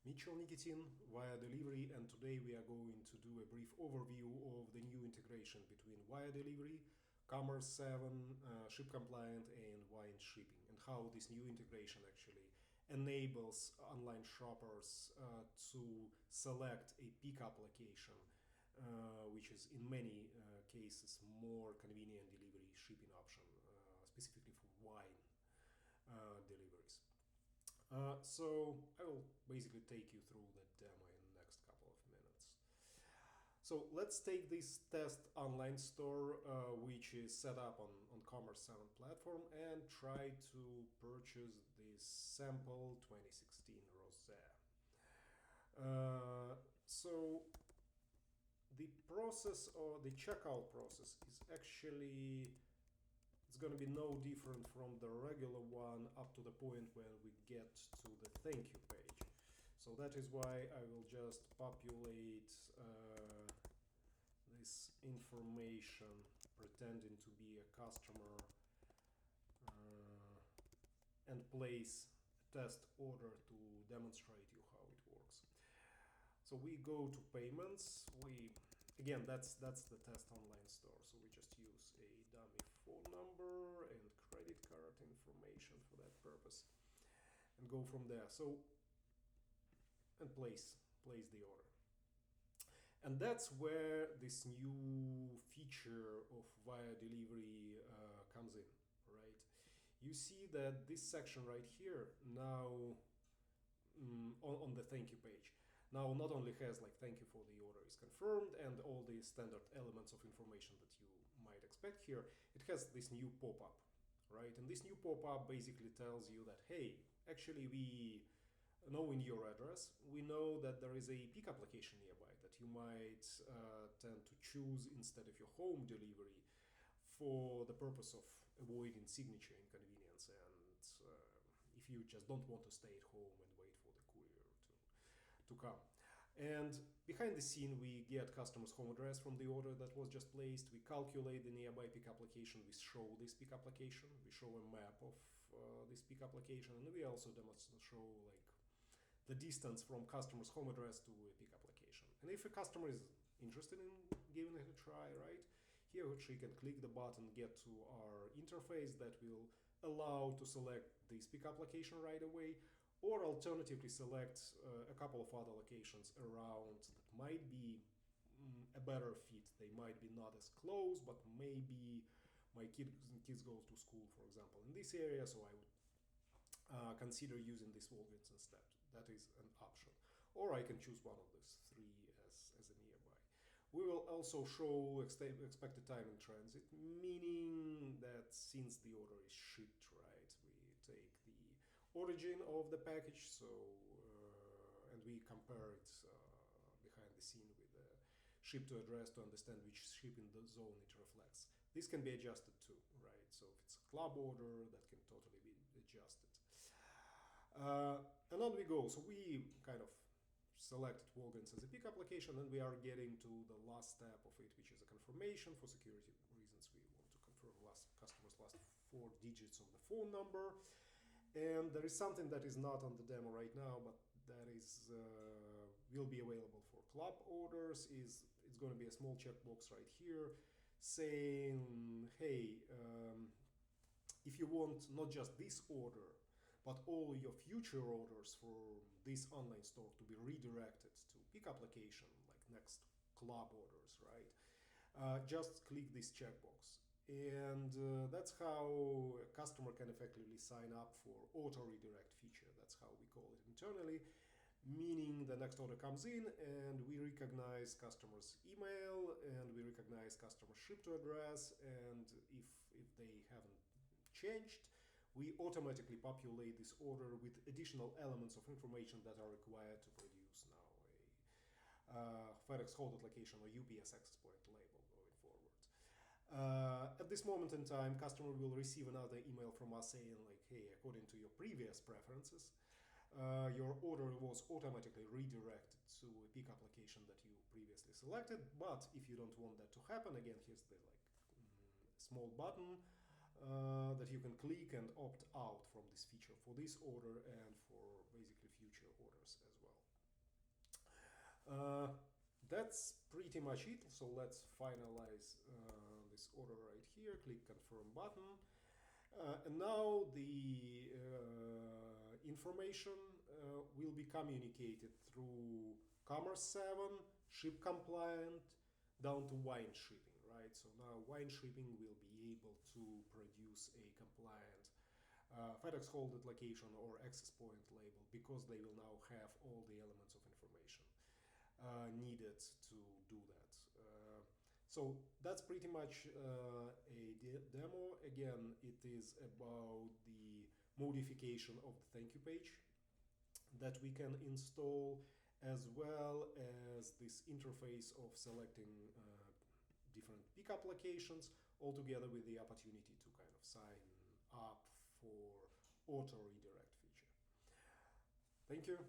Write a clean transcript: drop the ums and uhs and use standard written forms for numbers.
Mitchell Nikitin, Via.Delivery, and today we are going to do a brief overview of the new integration between Via.Delivery, Commerce 7, Ship Compliant, and Wine Shipping, and how this new integration actually enables online shoppers to select a pickup location, which is in many cases more convenient delivery shipping option, specifically for wine deliveries. So I will basically take you through the demo in the next couple of minutes. So let's take this test online store, which is set up on Commerce 7 platform, and try to purchase this sample 2016 Rosé. So the process or the checkout process is actually it's going to be no different from the regular one up to the point when we get to the thank you page. So that is why I will just populate this information pretending to be a customer and place a test order to demonstrate you how it works. So we go to payments. Again, that's the test online store. So we just use a dummy phone number and credit card information for that purpose, and go from there. So and place the order. And that's where this new feature of Via.Delivery comes in, right? You see that this section right here now on the thank you page now not only has like thank you for the order is confirmed and all the standard elements of information that you might expect here, it has this new pop-up, right? And this new pop-up basically tells you that, hey, actually we know in your address, we know that there is a pickup location nearby that you might tend to choose instead of your home delivery for the purpose of avoiding signature inconvenience and if you just don't want to stay at home and wait for the courier to come. And behind the scene, we get customer's home address from the order that was just placed. We calculate the nearby pickup location. We show this pickup location. We show a map of this pickup location, and we also show like the distance from customer's home address to a pickup location. And if a customer is interested in giving it a try, right, he or she can click the button, get to our interface that will allow to select this pickup location right away, or alternatively select a couple of other locations around that might be a better fit. They might be not as close, but maybe my kids go to school, for example, in this area, so I would consider using this Walgreens instead. That is an option. Or I can choose one of these three as a nearby. We will also show expected time in transit, meaning that since the order is shipped, right, we take the origin of the package, so and we compare it behind the scene with the ship to address to understand which shipping zone it reflects. This can be adjusted too, right? So if it's a club order, that can totally be adjusted. And on we go. So we kind of selected Walgreens as a pickup location, and we are getting to the last step of it, which is a confirmation. For security reasons, we want to confirm customer's last 4 digits of the phone number. And there is something that is not on the demo right now, but that is will be available for club orders. It's going to be a small checkbox right here saying, hey, if you want not just this order, but all your future orders for this online store to be redirected to pickup location, like next club orders, right? Just click this checkbox. And that's how a customer can effectively sign up for auto redirect feature. That's how we call it internally, meaning the next order comes in and we recognize customer's email and we recognize customer's ship to address, and if they haven't changed, we automatically populate this order with additional elements of information that are required to produce now a FedEx holded location or UPS access point label going forward. At this moment in time, customer will receive another email from us saying like, hey, according to your previous preferences, your order was automatically redirected to a pickup location that you previously selected. But if you don't want that to happen, again, here's the small button that you can click and opt out from this feature for this order and for basically future orders as well. Uh, that's pretty much it. So let's finalize this order right here. Click confirm button. And now the information will be communicated through Commerce 7, ship compliant, down to wine shipping, right? So now wine shipping will be able to produce a compliant FedEx holded location or access point label, because they will now have all the elements of information needed to do that. So that's pretty much a demo. Again, it is about the modification of the thank you page that we can install, as well as this interface of selecting different pickup locations, all together with the opportunity to kind of sign up for auto redirect feature. Thank you.